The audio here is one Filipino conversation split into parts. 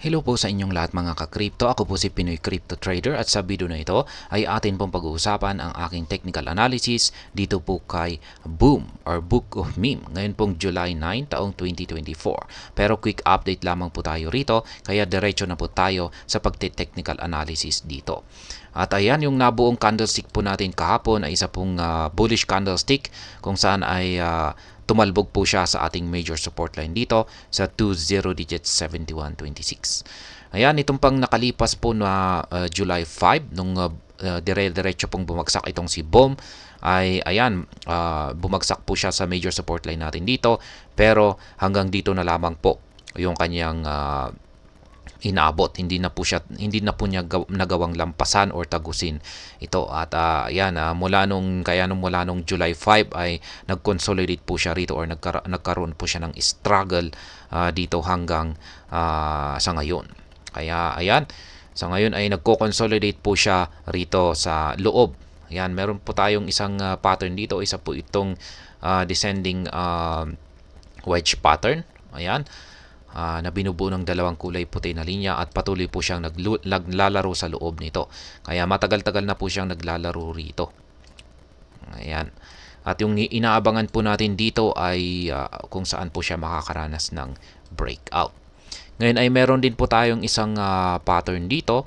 Hello po sa inyong lahat mga ka-crypto. Ako po si Pinoy Crypto Trader at sa video na ito ay atin pong pag-uusapan ang aking technical analysis dito po kay Boom or Book of Meme. Ngayon pong July 9 taong 2024. Pero quick update lamang po tayo rito kaya diretso na po tayo sa pagte-technical analysis dito. At ayan, yung nabuong candlestick po natin kahapon ay isa pong bullish candlestick kung saan ay tumalbog po siya sa ating major support line dito sa 20 digits 7126. Ayan, itong pang nakalipas po na July 5 nung dire-diretso pong bumagsak itong si Boom ay ayan, bumagsak po siya sa major support line natin dito pero hanggang dito na lamang po yung kanyang inaabot. Hindi na po niya nagawang lampasan or tagusin ito. At mula nung July 5 ay nag-consolidate po siya rito or nagkaroon po siya ng struggle dito hanggang sa ngayon. Kaya ayan, sa ngayon ay nagko-consolidate po siya rito sa loob. Ayan, meron po tayong isang pattern dito. Isa po itong descending wedge pattern. Ayan, na binubuo ng dalawang kulay puti na linya at patuloy po siyang naglalaro sa loob nito. Kaya matagal-tagal na po siyang naglalaro rito. Ayan. At yung inaabangan po natin dito ay kung saan po siya makakaranas ng breakout. Ngayon ay meron din po tayong isang pattern dito.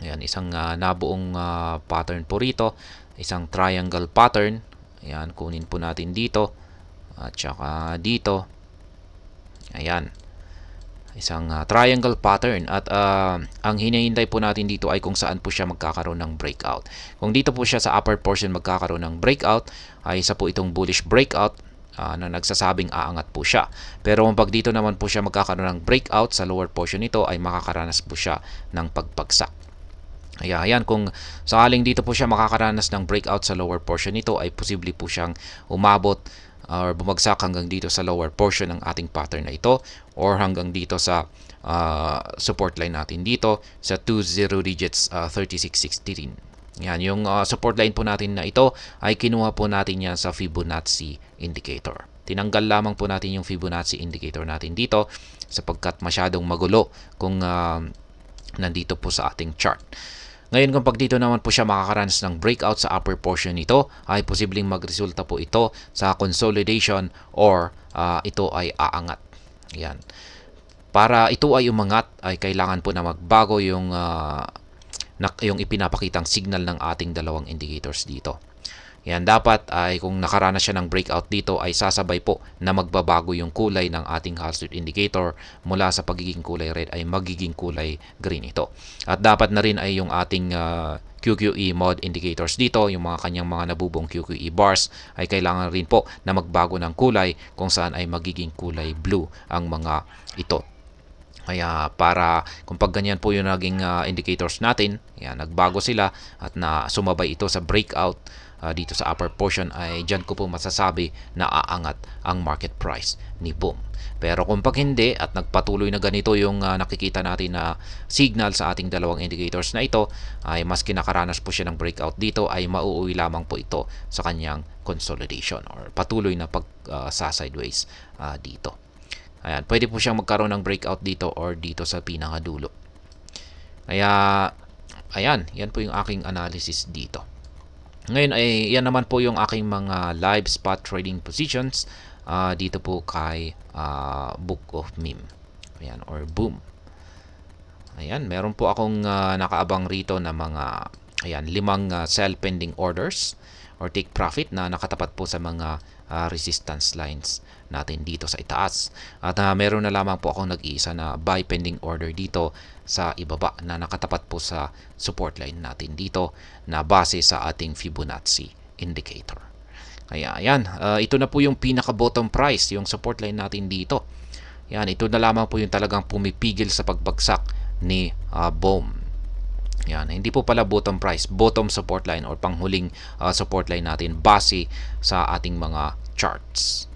Ayan, isang nabuong pattern po rito. Isang triangle pattern. Ayan, kunin po natin dito. At saka dito. Ayan, isang triangle pattern at ang hinihintay po natin dito ay kung saan po siya magkakaroon ng breakout. Kung dito po siya sa upper portion magkakaroon ng breakout, ay isa po itong bullish breakout na nagsasabing aangat po siya. Pero kung pag dito naman po siya magkakaroon ng breakout sa lower portion nito ay makakaranas po siya ng pagpagsak. Ayan, kung sakaling dito po siya makakaranas ng breakout sa lower portion nito ay posible po siyang umabot or bumagsak hanggang dito sa lower portion ng ating pattern na ito or hanggang dito sa support line natin dito sa 20 digits 3616. Yan, yung support line po natin na ito ay kinuha po natin yan sa Fibonacci indicator. Tinanggal lamang po natin yung Fibonacci indicator natin dito sapagkat masyadong magulo kung nandito po sa ating chart. Ngayon kung pag dito naman po siya makakaranas ng breakout sa upper portion nito ay posibleng magresulta po ito sa consolidation or ito ay aangat. Yan. Para ito ay umangat ay kailangan po na magbago yung ipinapakitang signal ng ating dalawang indicators dito. Yan, dapat ay kung nakaranas siya ng breakout dito ay sasabay po na magbabago yung kulay ng ating Hall Street indicator mula sa pagiging kulay red ay magiging kulay green ito. At dapat na rin ay yung ating QQE mod indicators dito, yung mga kanyang mga nabubong QQE bars ay kailangan rin po na magbago ng kulay kung saan ay magiging kulay blue ang mga ito. Kaya para kung pag ganyan po yung naging indicators natin, yan, nagbago sila at na sumabay ito sa breakout dito sa upper portion ay dyan ko po masasabi na aangat ang market price ni Boom. Pero kung pag hindi at nagpatuloy na ganito yung nakikita natin na signal sa ating dalawang indicators na ito ay mas kinakaranas po siya ng breakout dito ay mauuwi lamang po ito sa kanyang consolidation or patuloy na pag sideways dito. Ayan, pwede po siyang magkaroon ng breakout dito or dito sa pinakadulo. Kaya ayan, yan po yung aking analysis dito. Ngayon ay yan naman po yung aking mga live spot trading positions dito po kay Book of Meme. Ayan, or Boom. Ayan, meron po akong nakaabang rito na mga 5 sell pending orders or take profit na nakatapat po sa mga resistance lines natin dito sa itaas. At meron na lamang po akong nag-iisa na buy pending order dito sa ibaba na nakatapat po sa support line natin dito na base sa ating Fibonacci indicator. Kaya ayan, ito na po yung pinaka bottom price, yung support line natin dito. Yan, ito na lamang po yung talagang pumipigil sa pagbagsak ni Boom. Yan, hindi po pala bottom price, bottom support line or panghuling support line natin base sa ating mga charts.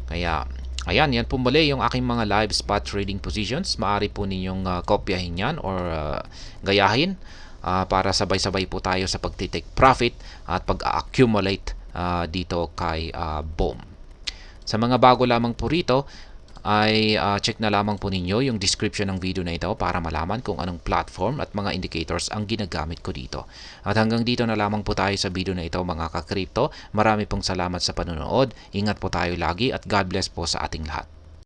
Kaya ayan, yan po muli yung aking mga live spot trading positions. Maaari po ninyong kopyahin yan or gayahin para sabay-sabay po tayo sa pagtitake profit at pag-accumulate dito kay Boom. Sa mga bago lamang po rito, ay check na lamang po ninyo yung description ng video na ito para malaman kung anong platform at mga indicators ang ginagamit ko dito. At hanggang dito na lamang po tayo sa video na ito mga ka-crypto. Marami pong salamat sa panonood. Ingat po tayo lagi at God bless po sa ating lahat.